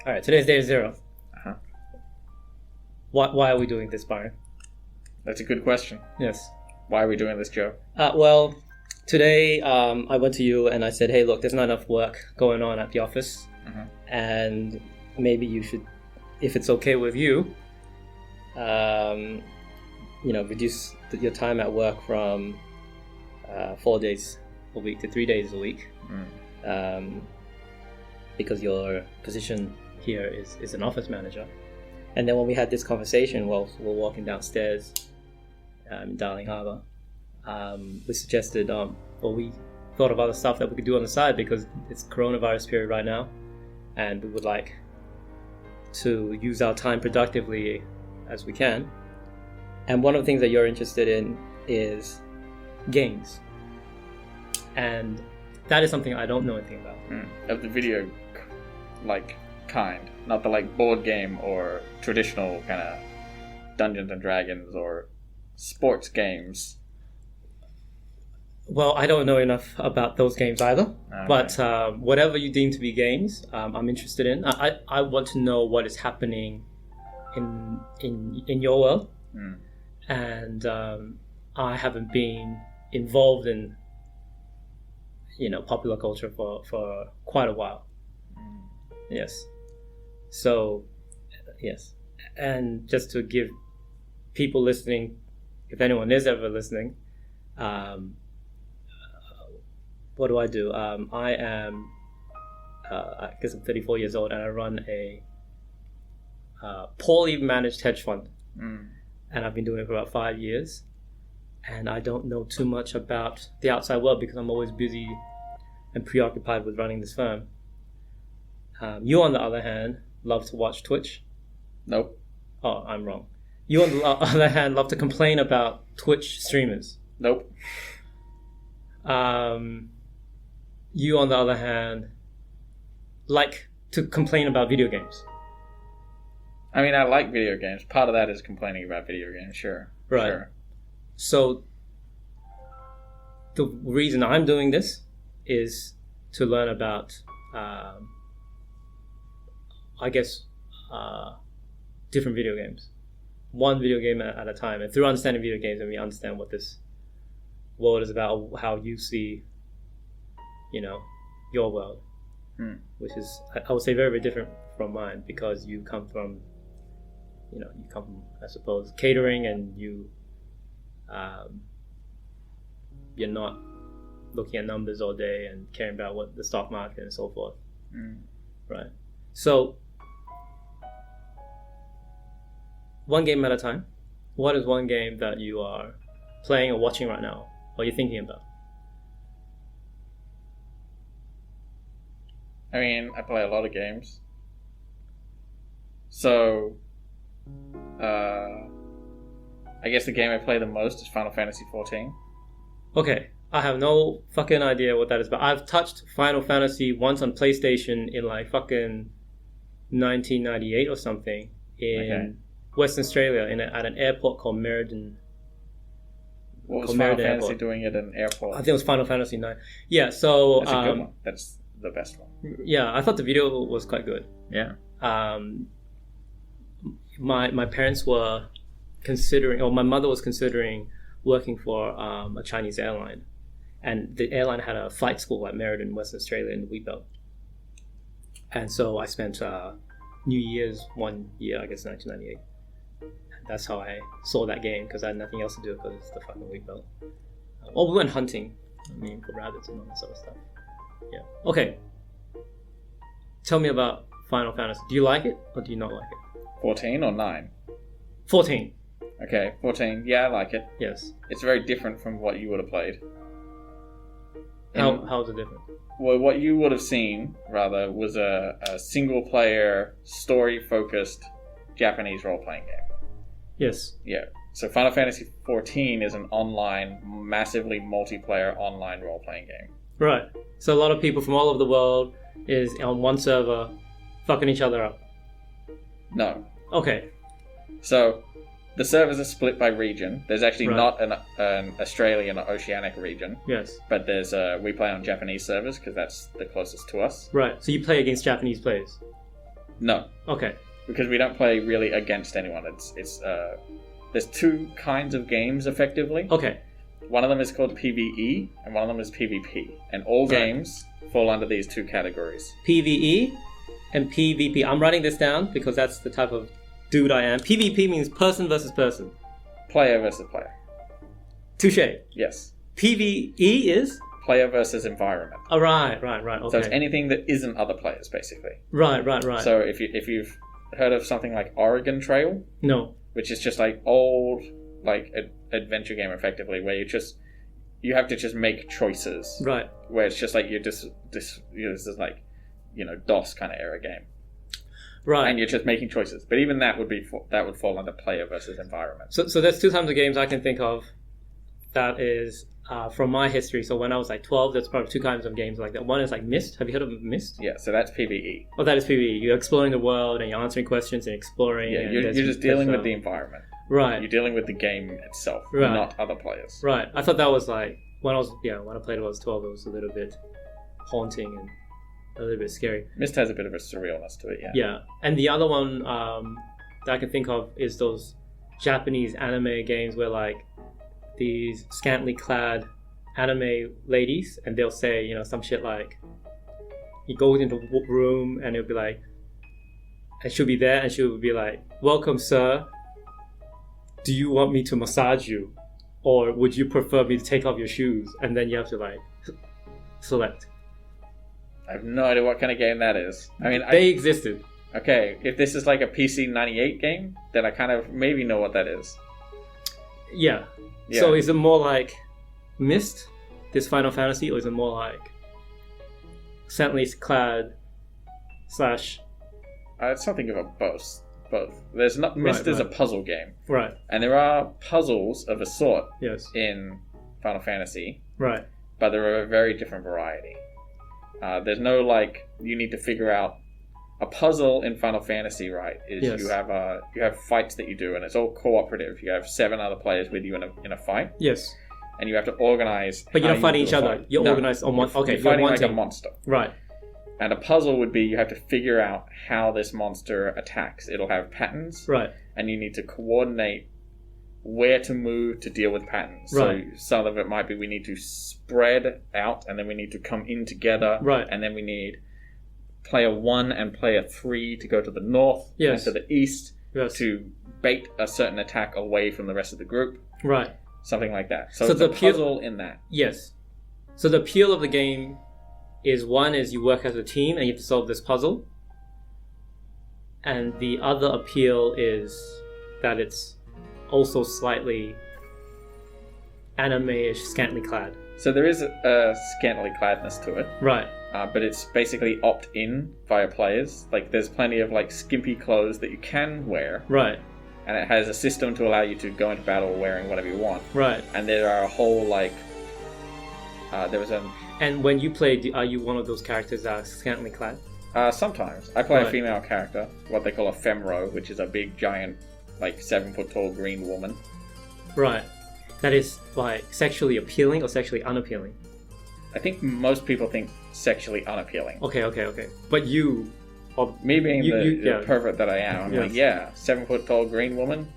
All right, today's day 0. Uh-huh. Why are we doing this, Byron? That's a good question. Yes. Why are we doing this, Joe? Well, today I went to you and I said, hey, look, there's not enough work going on at the office. Uh-huh. And maybe you should, if it's okay with you, reduce your time at work from 4 days a week to 3 days a week. Because your position here is an office manager. And then when we had this conversation while we're walking downstairs in Darling Harbour, we suggested, we thought of other stuff that we could do on the side because it's coronavirus period right now, and we would like to use our time productively as we can. And one of the things that you're interested in is games. And that is something I don't know anything about. Of the video, kind. Not the, board game or traditional kind of Dungeons and Dragons or sports games. Well, I don't know enough about those games either. Okay. But whatever you deem to be games, I'm interested in. I want to know what is happening in your world. And I haven't been involved in popular culture for quite a while. Yes. So, yes. And just to give people listening, if anyone is ever listening, what do? I am, I guess I'm 34 years old, and I run a poorly managed hedge fund. And I've been doing it for about 5 years. And I don't know too much about the outside world because I'm always busy and preoccupied with running this firm. You, on the other hand, love to watch Twitch. Nope. Oh, I'm wrong. You, on the other hand, love to complain about Twitch streamers. Nope. You, on the other hand, like to complain about video games. I mean, I like video games. Part of that is complaining about video games, sure. Right. Sure. So, the reason I'm doing this is to learn about, different video games. One video game at a time. And through understanding video games, we understand what this world is about, how you see, your world. Which is, I would say, very, very different from mine because you come from, I suppose, catering, and you're not looking at numbers all day and caring about what the stock market and so forth. Right. So, one game at a time. What is one game that you are playing or watching right now, or you're thinking about? I mean, I play a lot of games. So, I guess the game I play the most is Final Fantasy XIV. Okay, I have no fucking idea what that is, but I've touched Final Fantasy once on PlayStation in fucking 1998 or something in Western Australia at an airport called Meriden. What was Final Fantasy doing at an airport? I think it was Final Fantasy 9. Yeah, so... That's a good one. That's the best one. Yeah, I thought the video was quite good. Yeah. My parents were considering, or my mother was considering working for a Chinese airline, and the airline had a flight school at Meriden, Western Australia, in the Wheatbelt. And so I spent New Year's 1 year, I guess 1998. And that's how I saw that game, because I had nothing else to do because it's the fucking Wheatbelt. We went hunting, for rabbits and all that sort of stuff. Yeah. Okay. Tell me about Final Fantasy. Do you like it or do you not like it? 14 or 9? 14. Okay, 14. Yeah, I like it. Yes. It's very different from what you would have played. How is it different? Well, what you would have seen, rather, was a single-player, story-focused Japanese role-playing game. Yes. Yeah. So Final Fantasy XIV is an online, massively multiplayer online role-playing game. Right. So a lot of people from all over the world is on one server fucking each other up. No. Okay. So the servers are split by region. There's actually not an Australian or Oceanic region. Yes. But there's we play on Japanese servers because that's the closest to us. Right. So you play against Japanese players. No, Okay. because we don't play really against anyone. It's there's two kinds of games effectively. Okay. One of them is called PvE, and one of them is PvP. And all games fall under these two categories. PvE and PvP. I'm writing this down because that's the type of dude I am. PvP means person versus person. Player versus player. Touche. Yes. PvE is? Player versus environment. Oh, right. Okay. So it's anything that isn't other players, basically. Right. So if you've heard of something like Oregon Trail, No. which is just like old like adventure game effectively, where you have to just make choices. Right. Where it's just like this is like, DOS kind of era game. Right. And you're just making choices. But even that would fall under player versus environment. So there's two types of games I can think of that is from my history. So when I was like 12, there's probably two kinds of games like that. One is like Myst. Have you heard of Myst? Yeah, so that's PvE. Oh, that is PvE. You're exploring the world and you're answering questions and exploring. Yeah, and you're just dealing with the environment. Right. You're dealing with the game itself, Right. not other players. Right. I thought that was like when I played it when I was 12, it was a little bit haunting and a little bit scary. Myst has a bit of a surrealness to it, yeah. Yeah. And the other one that I can think of is those Japanese anime games where like these scantily clad anime ladies, and they'll say, some shit like, you go into the room and it'll be like, and she'll be there and she'll be like, welcome sir, do you want me to massage you, or would you prefer me to take off your shoes? And then you have to like select. I have no idea what kind of game that is. I mean, they existed. Okay, if this is like a PC 98 game, then I kind of maybe know what that is. Yeah. So is it more like Myst, this Final Fantasy, or is it more like scantily clad / It's something of a both. There's not Myst is a puzzle game. Right. And there are puzzles of a sort in Final Fantasy. Right. But they're a very different variety. There's no like you need to figure out a puzzle in Final Fantasy, right? You have fights that you do, and it's all cooperative. You have 7 other players with you in a fight. Yes. And you have to organize. But you're not fighting each other. You're organized on one. Okay, you're fighting like a monster. Right. And a puzzle would be you have to figure out how this monster attacks. It'll have patterns. Right. And you need to coordinate where to move to deal with patterns. Right. So some of it might be we need to spread out, and then we need to come in together. Right. And then we need player 1 and player 3 to go to the north and to the east to bait a certain attack away from the rest of the group. Right. Something like that. So it's a puzzle in that. Yes. So the appeal of the game is one is you work as a team and you have to solve this puzzle. And the other appeal is that it's also slightly anime-ish, scantily clad. So there is a scantily cladness to it. Right. But it's basically opt-in via players. Like there's plenty of like skimpy clothes that you can wear. Right. And it has a system to allow you to go into battle wearing whatever you want. Right. And there are a whole like there was a. And when you play, are you one of those characters that are scantily clad? Sometimes I play a female character, what they call a femro, which is a big giant, like 7-foot tall green woman. Right. That is like sexually appealing or sexually unappealing? I think most people think sexually unappealing. Okay. But you... Me being the pervert that I am, I'm like, 7-foot tall green woman.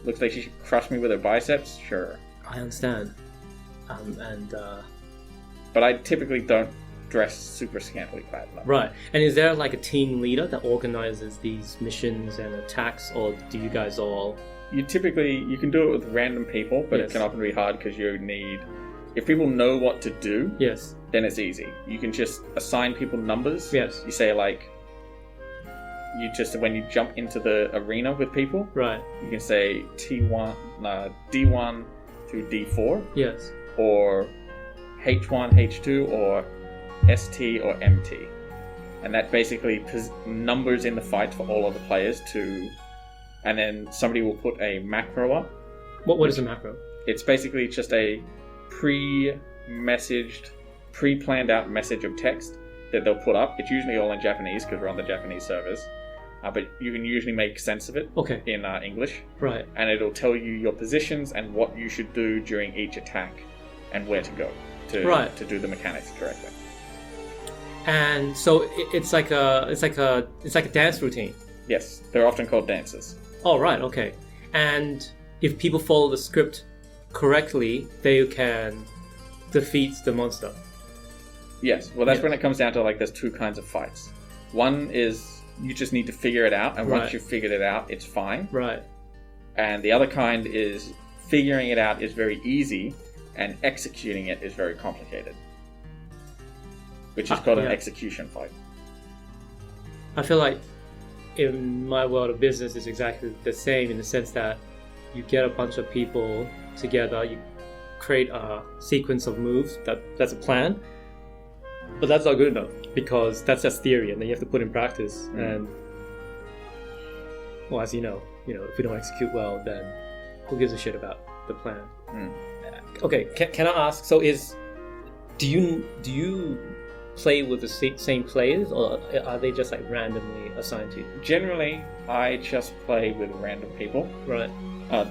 Looks like she should crush me with her biceps. Sure. I understand. But I typically don't dress super scantily clad. No. Right. And is there like a team leader that organizes these missions and attacks, or do you guys all... You can do it with random people, but it can often be hard because you need... If people know what to do, then it's easy. You can just assign people numbers. Yes. You say like... when you jump into the arena with people, right? You can say D1 through D4, yes, or H1, H2, or ST or MT, and that basically numbers in the fight for all of the players to, and then somebody will put a macro up. What is a macro? It's basically just a pre-messaged, pre-planned out message of text that they'll put up. It's usually all in Japanese because we're on the Japanese servers. But you can usually make sense of it in English. Right. And it'll tell you your positions and what you should do during each attack and where to go to do the mechanics correctly. And so it's like a dance routine. Yes, they're often called dances. Oh, right, okay. And if people follow the script correctly, they can defeat the monster. Yes, well, that's when it comes down to, like, there's two kinds of fights. One is you just need to figure it out, and once you've figured it out, it's fine. Right. And the other kind is figuring it out is very easy, and executing it is very complicated. Which is called an execution fight. I feel like in my world of business it's exactly the same, in the sense that you get a bunch of people together, you create a sequence of moves, that's a plan, but that's not good enough, because that's just theory, and then you have to put in practice. And well, as you know, if we don't execute well, then who gives a shit about the plan? Okay, can I ask, so do you play with the same players, or are they just like randomly assigned to you? Generally, I just play with random people. Right.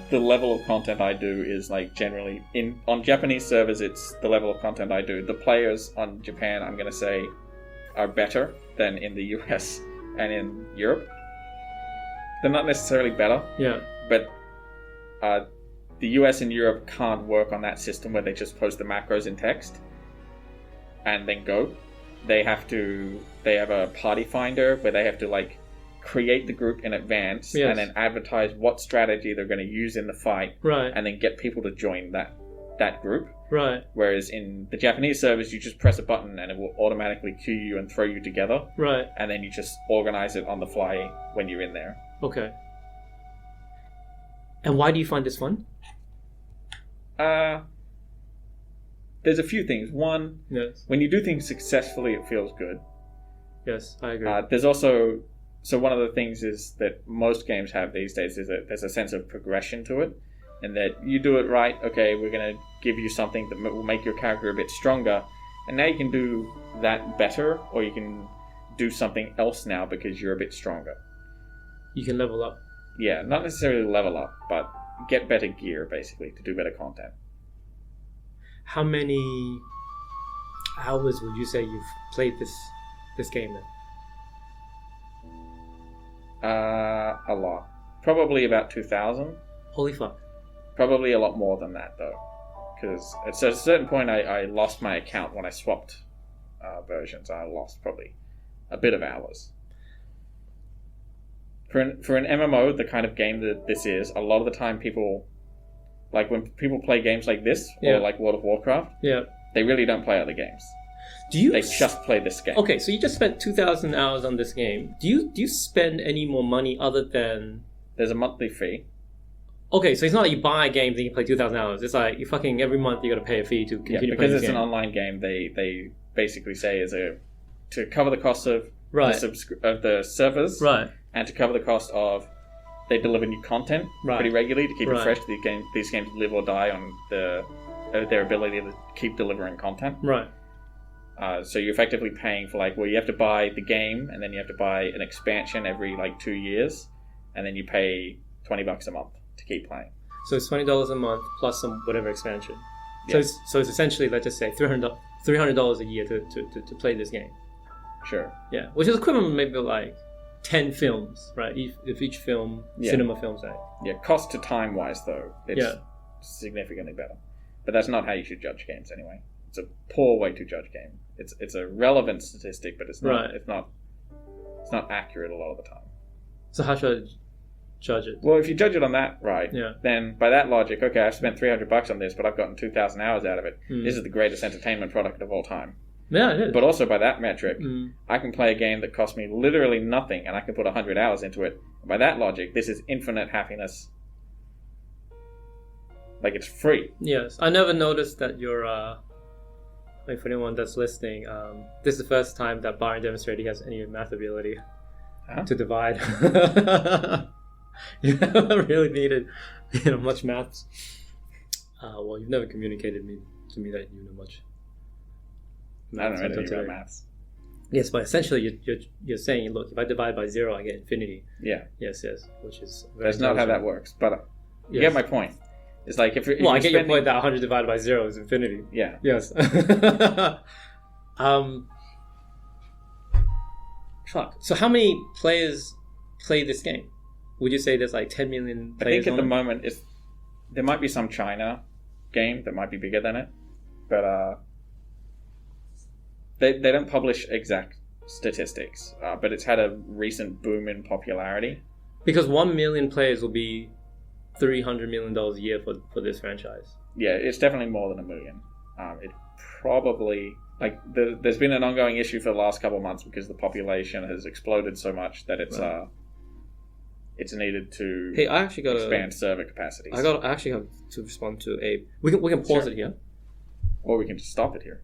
The level of content I do is like generally on Japanese servers. It's the level of content I do. The players on Japan, I'm going to say, are better than in the US and in Europe. They're not necessarily better. Yeah. But the US and Europe can't work on that system where they just post the macros in text and then go. They have a party finder where they have to like create the group in advance and then advertise what strategy they're going to use in the fight, right, and then get people to join that group. Right. Whereas in the Japanese service, you just press a button and it will automatically queue you and throw you together. Right. And then you just organize it on the fly when you're in there. Okay. And why do you find this fun? There's a few things. One, when you do things successfully, it feels good. Yes, I agree. There's also... So one of the things is that most games have these days is that there's a sense of progression to it. And that you do it right, okay, we're going to give you something that will make your character a bit stronger. And now you can do that better, or you can do something else now because you're a bit stronger. You can level up. Yeah, not necessarily level up, but get better gear, basically, to do better content. How many hours would you say you've played this game then? A lot. Probably about 2,000. Holy fuck. Probably a lot more than that, though. Because at a certain point, I lost my account when I swapped versions. I lost probably a bit of hours. For an MMO, the kind of game that this is, a lot of the time people... Like, when people play games like this, or like World of Warcraft, they really don't play other games. They just play this game. Okay, so you just spent 2,000 hours on this game. Do you spend any more money other than... There's a monthly fee. Okay, so it's not like you buy a game and you play 2,000 hours. It's like you fucking every month you got to pay a fee to continue playing the game. Because it's an online game, they basically say to cover the cost of the servers, right, and to cover the cost of... They deliver new content pretty regularly to keep it fresh. These games live or die on their ability to keep delivering content. Right. So you're effectively paying for you have to buy the game, and then you have to buy an expansion every 2 years, and then you pay $20 a month to keep playing. So it's $20 a month plus some whatever expansion. Yes. So it's essentially, let's just say $300 a year to play this game. Sure. Yeah, which is equivalent maybe 10 films, right? If each film, cinema films, right? Yeah, cost to time wise though, it's significantly better. But that's not how you should judge games anyway. It's a poor way to judge game. It's a relevant statistic, but it's not it's not accurate a lot of the time. So how should I judge it? Well, if you judge it on that, then by that logic, okay, I've spent $300 on this, but I've gotten 2,000 hours out of it. This is the greatest entertainment product of all time. Yeah, it is. But also by that metric, I can play a game that cost me literally nothing, and I can put 100 hours into it. By that logic, this is infinite happiness. It's free. Yes, I never noticed that you're. For anyone that's listening, this is the first time that Byron demonstrated he has any math ability to divide. You haven't really needed, much maths. Well, you've never communicated to me that you know much. I don't know anything about maths. Yes, but essentially you're saying, look, if I divide by 0, I get infinity. Yeah. Yes, which is very That's not how that works, but you get my point. It's like if I get your point that 100 divided by 0 is infinity. Yeah. Yes. Fuck. So how many players play this game? Would you say there's like 10 million I players? think at the moment there might be some China game that might be bigger than it, but they don't publish exact statistics. But it's had a recent boom in popularity. Because 1 million players will be $300 million a year for this franchise. Yeah, it's definitely more than 1 million. It probably there's been an ongoing issue for the last couple of months because the population has exploded so much that it's needed to I actually got expand server capacities. I actually have to respond to Abe. We can pause it here, or we can just stop it here.